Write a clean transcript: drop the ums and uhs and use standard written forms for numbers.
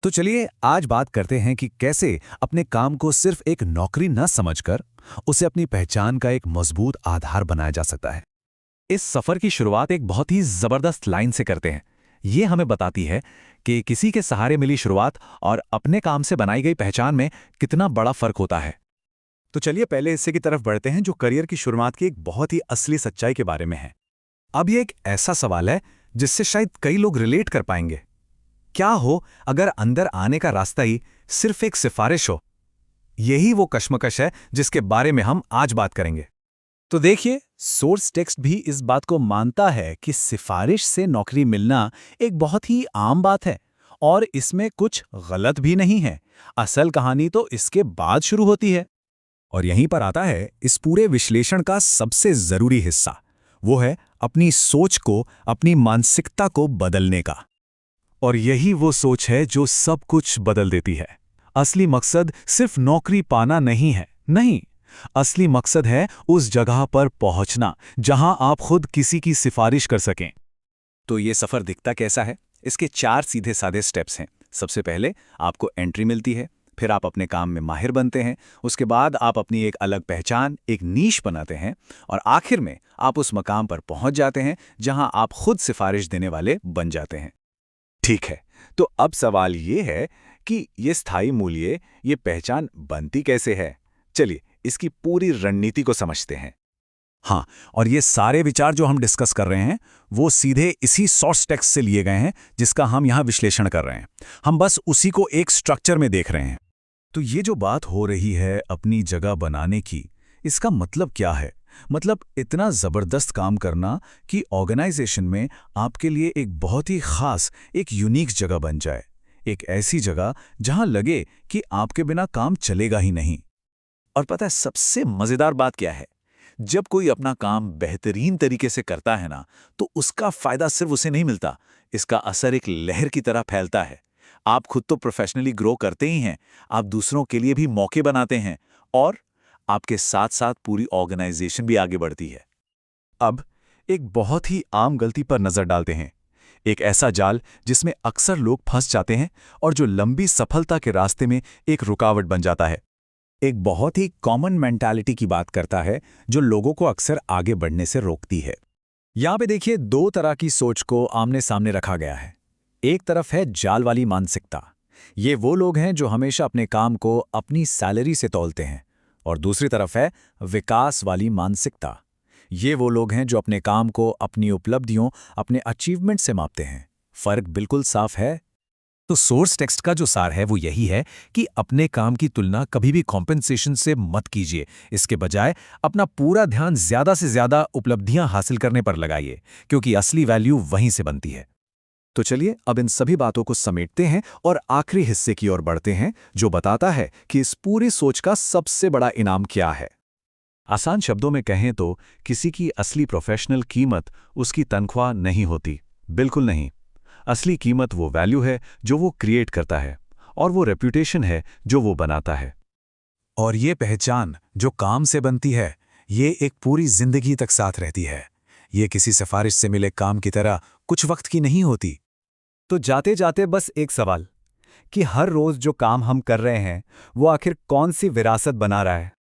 तो चलिए आज बात करते हैं कि कैसे अपने काम को सिर्फ एक नौकरी न समझकर उसे अपनी पहचान का एक मजबूत आधार बनाया जा सकता है। इस सफर की शुरुआत एक बहुत ही जबरदस्त लाइन से करते हैं। ये हमें बताती है कि किसी के सहारे मिली शुरुआत और अपने काम से बनाई गई पहचान में कितना बड़ा फर्क होता है। तो चलिए पहले हिस्से की तरफ बढ़ते हैं जो करियर की शुरुआत की एक बहुत ही असली सच्चाई के बारे में है। अब ये एक ऐसा सवाल है जिससे शायद कई लोग रिलेट कर पाएंगे। क्या हो अगर अंदर आने का रास्ता ही सिर्फ एक सिफारिश हो? यही वो कश्मकश है जिसके बारे में हम आज बात करेंगे। तो देखिए, सोर्स टेक्स्ट भी इस बात को मानता है कि सिफारिश से नौकरी मिलना एक बहुत ही आम बात है और इसमें कुछ गलत भी नहीं है। असल कहानी तो इसके बाद शुरू होती है। और यहीं पर आता है इस पूरे विश्लेषण का सबसे जरूरी हिस्सा। वो है अपनी सोच को, अपनी मानसिकता को बदलने का। और यही वो सोच है जो सब कुछ बदल देती है। असली मकसद सिर्फ नौकरी पाना नहीं है, नहीं। असली मकसद है उस जगह पर पहुंचना जहां आप खुद किसी की सिफारिश कर सकें। तो ये सफर दिखता कैसा है? इसके 4 सीधे साधे स्टेप्स हैं। सबसे पहले आपको एंट्री मिलती है, फिर आप अपने काम में माहिर बनते हैं, उसके बाद आप अपनी एक अलग पहचान, एक नीश बनाते हैं, और आखिर में आप उस मकाम पर पहुंच जाते हैं जहां आप खुद सिफारिश देने वाले बन जाते हैं। ठीक है, तो अब सवाल ये है कि ये स्थायी मूल्य, ये पहचान बनती कैसे है? चलिए इसकी पूरी रणनीति को समझते हैं। हाँ, और ये सारे विचार जो हम डिस्कस कर रहे हैं वो सीधे इसी सोर्स टेक्स्ट से लिए गए हैं जिसका हम यहाँ विश्लेषण कर रहे हैं। हम बस उसी को एक स्ट्रक्चर में देख रहे हैं। तो ये जो बात हो रही है अपनी जगह बनाने की, इसका मतलब क्या है? मतलब इतना जबरदस्त काम करना कि ऑर्गेनाइजेशन में आपके लिए एक बहुत ही खास, एक यूनिक जगह बन जाए। एक ऐसी जगह जहां लगे कि आपके बिना काम चलेगा ही नहीं। और पता है सबसे मजेदार बात क्या है? जब कोई अपना काम बेहतरीन तरीके से करता है ना, तो उसका फायदा सिर्फ उसे नहीं मिलता, इसका असर एक लहर की तरह फैलता है। आप खुद तो प्रोफेशनली ग्रो करते ही हैं, आप दूसरों के लिए भी मौके बनाते हैं, और आपके साथ साथ पूरी ऑर्गेनाइजेशन भी आगे बढ़ती है। अब एक बहुत ही आम गलती पर नजर डालते हैं, एक ऐसा जाल जिसमें अक्सर लोग फंस जाते हैं और जो लंबी सफलता के रास्ते में एक रुकावट बन जाता है। एक बहुत ही कॉमन मेंटालिटी की बात करता है जो लोगों को अक्सर आगे बढ़ने से रोकती है। यहाँ पे देखिए, 2 तरह की सोच को आमने सामने रखा गया है। एक तरफ है जाल वाली मानसिकता। ये वो लोग हैं जो हमेशा अपने काम को अपनी सैलरी से तौलते हैं। और दूसरी तरफ है विकास वाली मानसिकता। ये वो लोग हैं जो अपने काम को अपनी उपलब्धियों, अपने अचीवमेंट से मापते हैं। फर्क बिल्कुल साफ है। तो सोर्स टेक्स्ट का जो सार है वो यही है कि अपने काम की तुलना कभी भी कॉम्पेंसेशन से मत कीजिए। इसके बजाय अपना पूरा ध्यान ज्यादा से ज्यादा उपलब्धियां हासिल करने पर लगाइए, क्योंकि असली वैल्यू वहीं से बनती है। तो चलिए अब इन सभी बातों को समेटते हैं और आखिरी हिस्से की ओर बढ़ते हैं जो बताता है कि इस पूरी सोच का सबसे बड़ा इनाम क्या है। आसान शब्दों में कहें तो किसी की असली प्रोफेशनल कीमत उसकी तनख्वाह नहीं होती, बिल्कुल नहीं। असली कीमत वो वैल्यू है जो वो क्रिएट करता है, और वो रेप्यूटेशन है जो वो बनाता है। और ये पहचान जो काम से बनती है, ये एक पूरी जिंदगी तक साथ रहती है। ये किसी सिफारिश से मिले काम की तरह कुछ वक्त की नहीं होती। तो जाते जाते बस एक सवाल कि हर रोज जो काम हम कर रहे हैं वो आखिर कौन सी विरासत बना रहा है?